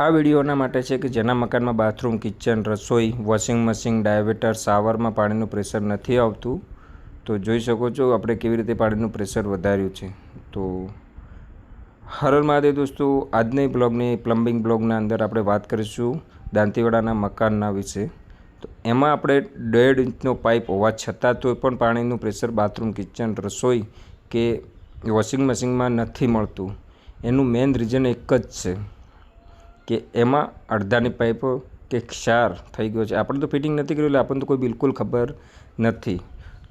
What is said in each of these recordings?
આ વિડીયોના માટે છે કે જેના મકાનમાં બાથરૂમ, કિચન, રસોઈ, વોશિંગ મશીન, ડાયવેટર, શાવરમાં પાણીનું પ્રેશર નથી આવતું, તો જોઈ શકો છો આપણે કેવી રીતે પાણીનું પ્રેશર વધાર્યું છે। તો હર હર મહાદેવ દોસ્તો, આજની બ્લોગની પ્લમ્બિંગ બ્લોગના અંદર આપણે વાત કરીશું દાંતીવાડાના મકાનના વિશે। તો એમાં આપણે 1.5 ઇંચનો પાઇપ હોવા છતાં તો પણ પાણીનું પ્રેશર બાથરૂમ, કિચન, રસોઈ કે વોશિંગ મશીનમાં નથી મળતું। એનું મેઇન રીઝન એક જ છે કે એમાં અડધાની પાઇપો કે ક્ષાર થઈ ગયો છે। આપણે તો ફિટિંગ નથી કર્યું એટલે આપણને તો કોઈ બિલકુલ ખબર નથી।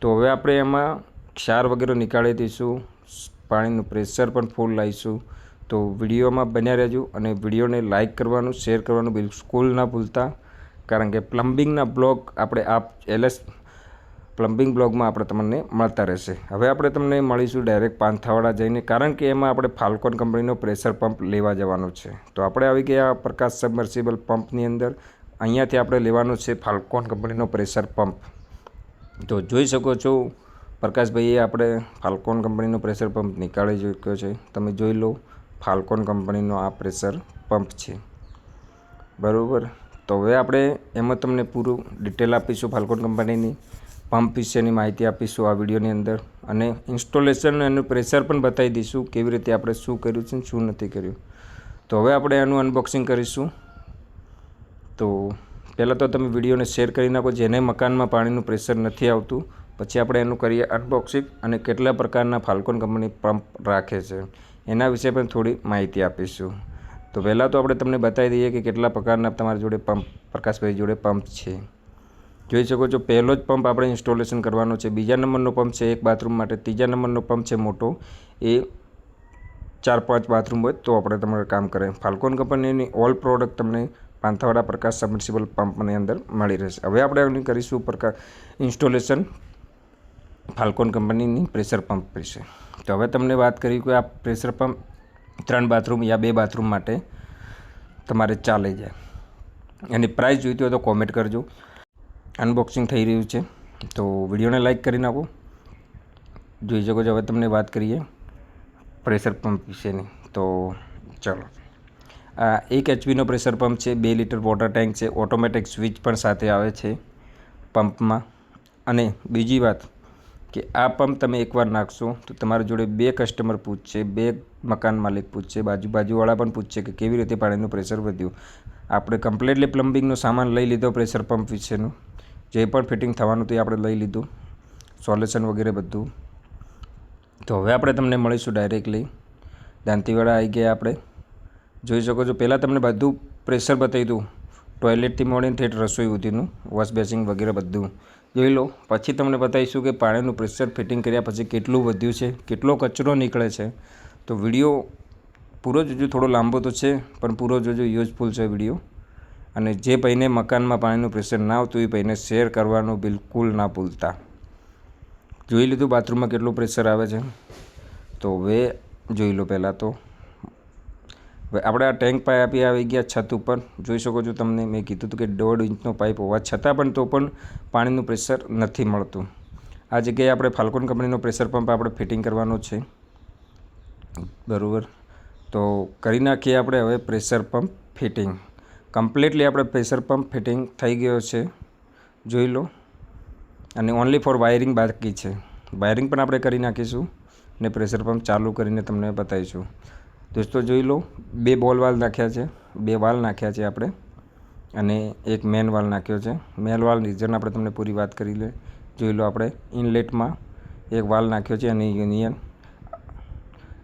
તો હવે આપણે એમાં ક્ષાર વગેરે નીકાળી દઈશું, પાણીનું પ્રેશર પણ ફૂલ લાવીશું। તો વિડીયોમાં બન્યા રહેજો અને વિડીયોને લાઇક કરવાનું, શેર કરવાનું બિલકુલ ના ભૂલતા, કારણ કે પ્લમ્બિંગના બ્લોગ આપણે LS પ્લમ્બિંગ બ્લોગમાં આપણે તમને મળતા રહેશે। હવે આપણે તમને મળીશું ડાયરેક્ટ પાંથાવાડા જઈને, કારણ કે એમાં આપણે ફાલ્કોન કંપનીનો પ્રેશર પંપ લેવા જવાનો છે। તો આપણે આવી ગયા પ્રકાશ સબમર્સિબલ પંપની અંદર। અહીંયાથી આપણે લેવાનો છે ફાલ્કોન કંપનીનો પ્રેશર પંપ। તો જોઈ શકો છો પ્રકાશભાઈએ આપણે ફાલ્કોન કંપનીનો પ્રેશર પંપ નીકાળી ચૂક્યો છે। તમે જોઈ લો, ફાલ્કોન કંપનીનો આ પ્રેશર પંપ છે, બરાબર। તો હવે આપણે એમાં તમને પૂરું ડિટેલ આપીશું ફાલ્કોન કંપનીની પંપ વિશેની માહિતી આપીશું આ વિડીયોની અંદર, અને ઇન્સ્ટોલેશન એનું પ્રેશર પણ બતાવી દઈશું કેવી રીતે આપણે શું કર્યું છે શું નથી કર્યું। તો હવે આપણે એનું અનબોક્સિંગ કરીશું। તો પહેલાં તો તમે વિડીયોને શેર કરી નાખો જેને મકાનમાં પાણીનું પ્રેશર નથી આવતું, પછી આપણે એનું કરીએ અનબોક્સિંગ અને કેટલા પ્રકારના ફાલ્કોન કંપની પંપ રાખે છે એના વિશે પણ થોડી માહિતી આપીશું। તો પહેલાં તો આપણે તમને બતાવી દઈએ કે કેટલા પ્રકારના તમારી જોડે પંપ, પ્રકાશભાઈ જોડે પંપ છે। જોઈ શકો છો પહેલો જ પંપ આપણે ઇન્સ્ટોલેશન કરવાનો છે। બીજા નંબરનો પંપ છે એક બાથરૂમ માટે। ત્રીજા નંબરનો પંપ છે મોટો, એ 4-5 બાથરૂમ હોય તો આપણે તમારે કામ કરે। ફાલ્કોન કંપનીની ઓલ પ્રોડક્ટ તમને પાંથાવાડા પ્રકાશ સબમર્સિબલ પંપની અંદર મળી રહેશે। હવે આપણે કરીશું ઇન્સ્ટોલેશન ફાલ્કોન કંપનીની પ્રેશર પંપ વિશે। તો હવે તમને વાત કરી કે આ પ્રેશર પંપ 3 બાથરૂમ યા 2 બાથરૂમ માટે તમારે ચાલી જાય। એની પ્રાઇસ જોઈતી હોય તો કોમેન્ટ કરજો। અનબોક્સિંગ થઈ રહ્યું છે તો વિડીયોને લાઇક કરી નાખો। જોઈ શકો છો હવે તમને વાત કરીએ પ્રેશર પંપ વિશેની। તો ચાલો, આ 1 HP પ્રેશર પંપ છે, 2 લીટર વોટર ટેન્ક છે, ઓટોમેટિક સ્વિચ પણ સાથે આવે છે પંપમાં। અને બીજી વાત કે આ પંપ તમે એકવાર નાખશો તો તમારી જોડે 2 કસ્ટમર પૂછશે, 2 મકાન માલિક પૂછશે, બાજુવાળા પણ પૂછશે કે કેવી રીતે પાણીનું પ્રેશર વધ્યું। આપણે કમ્પ્લીટલી પ્લમ્બિંગનો સામાન લઈ લીધો પ્રેશર પંપ વિશેનું, જે પણ ફિટિંગ થવાનું હતું એ આપણે લઈ લીધું, સોલ્યુશન વગેરે બધું। તો હવે આપણે તમને મળીશું ડાયરેક્ટલી દાંતીવાડા આવી ગયા આપણે। જોઈ શકો છો પહેલાં તમને બધું પ્રેશર બતાવી દઉં, ટોયલેટથી મળીને ઠેઠ રસોઈ સુધીનું, વોશ બેસિંગ વગેરે બધું જોઈ લો। પછી તમને બતાવીશું કે પાણીનું પ્રેશર ફિટિંગ કર્યા પછી કેટલું વધ્યું છે, કેટલો કચરો નીકળે છે। તો વિડીયો પૂરો જોજો, થોડો લાંબો તો છે પણ પૂરો જોજો, યુઝફુલ છે વિડીયો। અને જે ભાઈને મકાનમાં પાણીનું પ્રેશર ના આવતું એ ભાઈને શેર કરવાનું બિલકુલ ના ભૂલતા। જોઈ લીધું બાથરૂમમાં કેટલું પ્રેશર આવે છે। તો હવે જોઈ લો પહેલાં તો હવે આપણે આ ટેન્ક પાઇપ આવી ગયા છત ઉપર। જોઈ શકો છો, તમને મેં કીધું હતું કે 1.5 ઇંચનો પાઇપ હોવા છતાં પણ તો પણ પાણીનું પ્રેશર નથી મળતું। આ જગ્યાએ આપણે ફાલ્કોન કંપનીનો પ્રેશર પંપ આપણે ફિટિંગ કરવાનો છે, બરાબર। તો કરી નાખીએ આપણે હવે પ્રેશર પંપ ફિટિંગ। કમ્પ્લીટલી આપણે પ્રેશર પંપ ફિટિંગ થઈ ગયો છે, જોઈ લો। અને ઓનલી ફોર વાયરિંગ બાકી છે, વાયરિંગ પણ આપણે કરી નાખીશું ને પ્રેશર પંપ ચાલુ કરીને તમને બતાવીશું। દોસ્તો જોઈ લો, 2 બોલ વાલ નાખ્યા છે, 2 વાલ નાખ્યા છે આપણે, અને એક મેન વાલ નાખ્યો છે। મેન વાલ રીઝન આપણે તમને પૂરી વાત કરી લે। જોઈ લો આપણે ઇનલેટમાં એક વાલ નાખ્યો છે અને યુનિયન,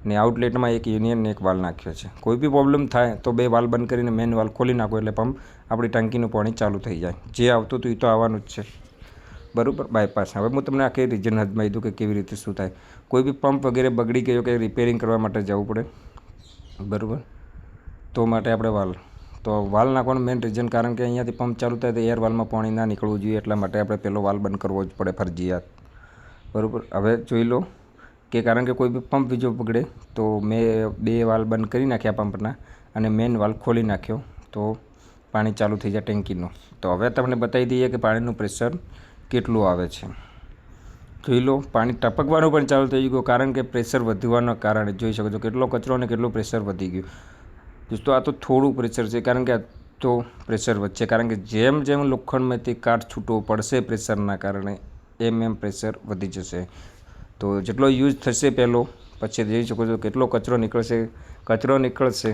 ને આઉટલેટમાં એક યુનિયન ને એક વાલ નાખ્યો છે। કોઈ બી પ્રોબ્લેમ થાય તો 2 વાલ બંધ કરીને મેન વાલ ખોલી નાખો એટલે પંપ આપણી ટાંકીનું પાણી ચાલુ થઈ જાય। જે આવતું હતું એ તો આવવાનું જ છે, બરાબર, બાયપાસ। હવે હું તમને આખી રીઝન હદમાં દઉં કે કેવી રીતે શું થાય। કોઈ બી પંપ વગેરે બગડી ગયો કે રિપેરિંગ કરવા માટે જવું પડે, બરાબર, તો માટે આપણે વાલ નાખવાનું મેઇન રીઝન, કારણ કે અહીંયાથી પંપ ચાલુ થાય તો એર વાલમાં પાણી ના નીકળવું જોઈએ, એટલા માટે આપણે પહેલો વાલ બંધ કરવો જ પડે ફરજિયાત, બરાબર। હવે જોઈ લો કે કારણ કે કોઈ બી પંપ બીજો બગડે તો મેં 2 વાલ બંધ કરી નાખ્યા પંપના અને મેઇન વાલ ખોલી નાખ્યો તો પાણી ચાલુ થઈ જાય ટેન્કીનું। તો હવે તમને બતાવી દઈએ કે પાણીનું પ્રેશર કેટલું આવે છે। જોઈ લો, પાણી ટપકવાનું પણ ચાલુ થઈ ગયું, કારણ કે પ્રેશર વધવાના કારણે જોઈ શકો છો કેટલો કચરો અને કેટલું પ્રેશર વધી ગયું। દોસ્તો આ તો થોડું પ્રેશર છે, કારણ કે આ તો પ્રેશર વધશે, કારણ કે જેમ જેમ લોખંડમાંથી કાટ છૂટવો પડશે પ્રેશરના કારણે એમ પ્રેશર વધી જશે. તો જેટલો યુઝ થશે પહેલો, પછી જોઈ શકો છો કેટલો કચરો નીકળશે,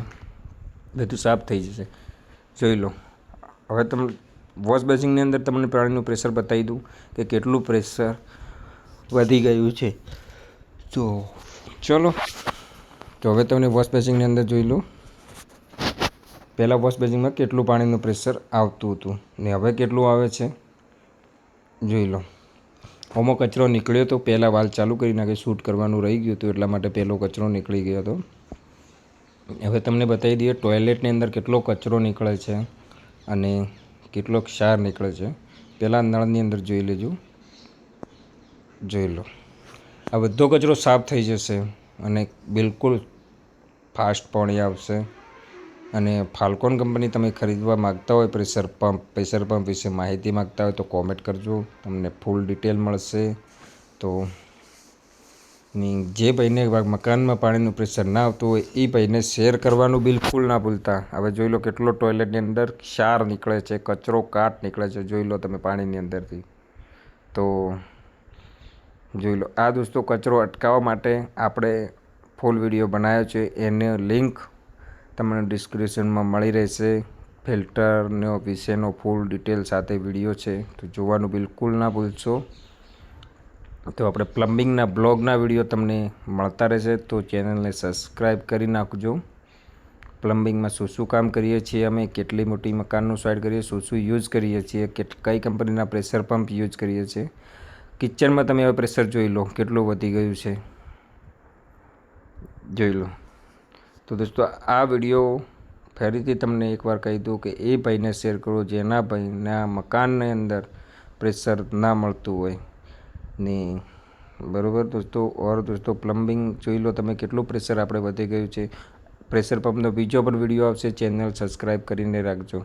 બધું સાફ થઈ જશે. જોઈ લો. હવે તમે વોશ બેસિનની અંદર તમને પાણીનું પ્રેશર બતાવી દઉં કે કેટલું પ્રેશર વધી ગયું છે. તો ચલો, તો હવે તમને વોશ બેસિનની અંદર જોઈ લો. પહેલાં વોશ બેસિનમાં કેટલું પાણીનું પ્રેશર આવતું હતું ને હવે કેટલું આવે છે જોઈ લો. આમાં કચરો નીકળ્યો તો પહેલાં વાલ ચાલુ કરી નાખે, શૂટ કરવાનું રહી ગયું હતું એટલા માટે પહેલો કચરો નીકળી ગયો હતો. હવે તમને બતાવી દઈએ ટોયલેટની અંદર કેટલો કચરો નીકળે છે અને કેટલો ક્ષાર નીકળે છે. પહેલાં નળની અંદર જોઈ લેજો. જોઈ લો, આ બધો કચરો સાફ થઈ જશે અને બિલકુલ ફાસ્ટ પાણી આવશે. અને ફાલ્કોન કંપની તમે ખરીદવા માગતા હોય પ્રેશર પંપ વિશે માહિતી માગતા હોય તો કોમેન્ટ કરજો, તમને ફૂલ ડિટેલ મળશે. તો જે ભાઈને મકાનમાં પાણીનું પ્રેશર ના આવતું હોય એ ભાઈને શેર કરવાનું બિલકુલ ના ભૂલતા. હવે જોઈ લો કેટલો ટોયલેટની અંદર ક્ષાર નીકળે છે, કચરો કાટ નીકળે છે, જોઈ લો તમે પાણીની અંદરથી. તો જોઈ લો, આ દોસ્તો કચરો અટકાવવા માટે આપણે ફૂલ વિડીયો બનાવ્યો છે, એની લિંક તમને ડિસ્ક્રિપ્શનમાં મળી રહેશે. ફિલ્ટરનો વિશેનો ફૂલ ડિટેલ સાથે વિડીયો છે, તો જોવાનું બિલકુલ ના ભૂલશો. તો આપણે પ્લમ્બિંગના બ્લોગના વિડીયો તમને મળતા રહેશે, તો ચેનલને સબસ્ક્રાઈબ કરી નાખજો. પ્લમ્બિંગમાં શું કામ કરીએ છીએ અમે, કેટલી મોટી મકાનનું સાઇડ કરીએ, શું યુઝ કરીએ છીએ, કઈ કંપનીના પ્રેશર પંપ યુઝ કરીએ છીએ. કિચનમાં તમે હવે પ્રેશર જોઈ લો કેટલું વધી ગયું છે, જોઈ લો. તો દોસ્તો આ વિડીયો ફરીથી તમને એકવાર કહી દઉં કે એ ભાઈને શેર કરો જેના ભાઈના મકાનની અંદર પ્રેશર ના મળતું હોય ને. બરાબર દોસ્તો, પ્લમ્બિંગ જોઈ લો તમે કેટલું પ્રેશર આપણે વધી ગયું છે. પ્રેશર પંપનો બીજો પણ વિડીયો આવશે, ચેનલ સબસ્ક્રાઈબ કરીને રાખજો.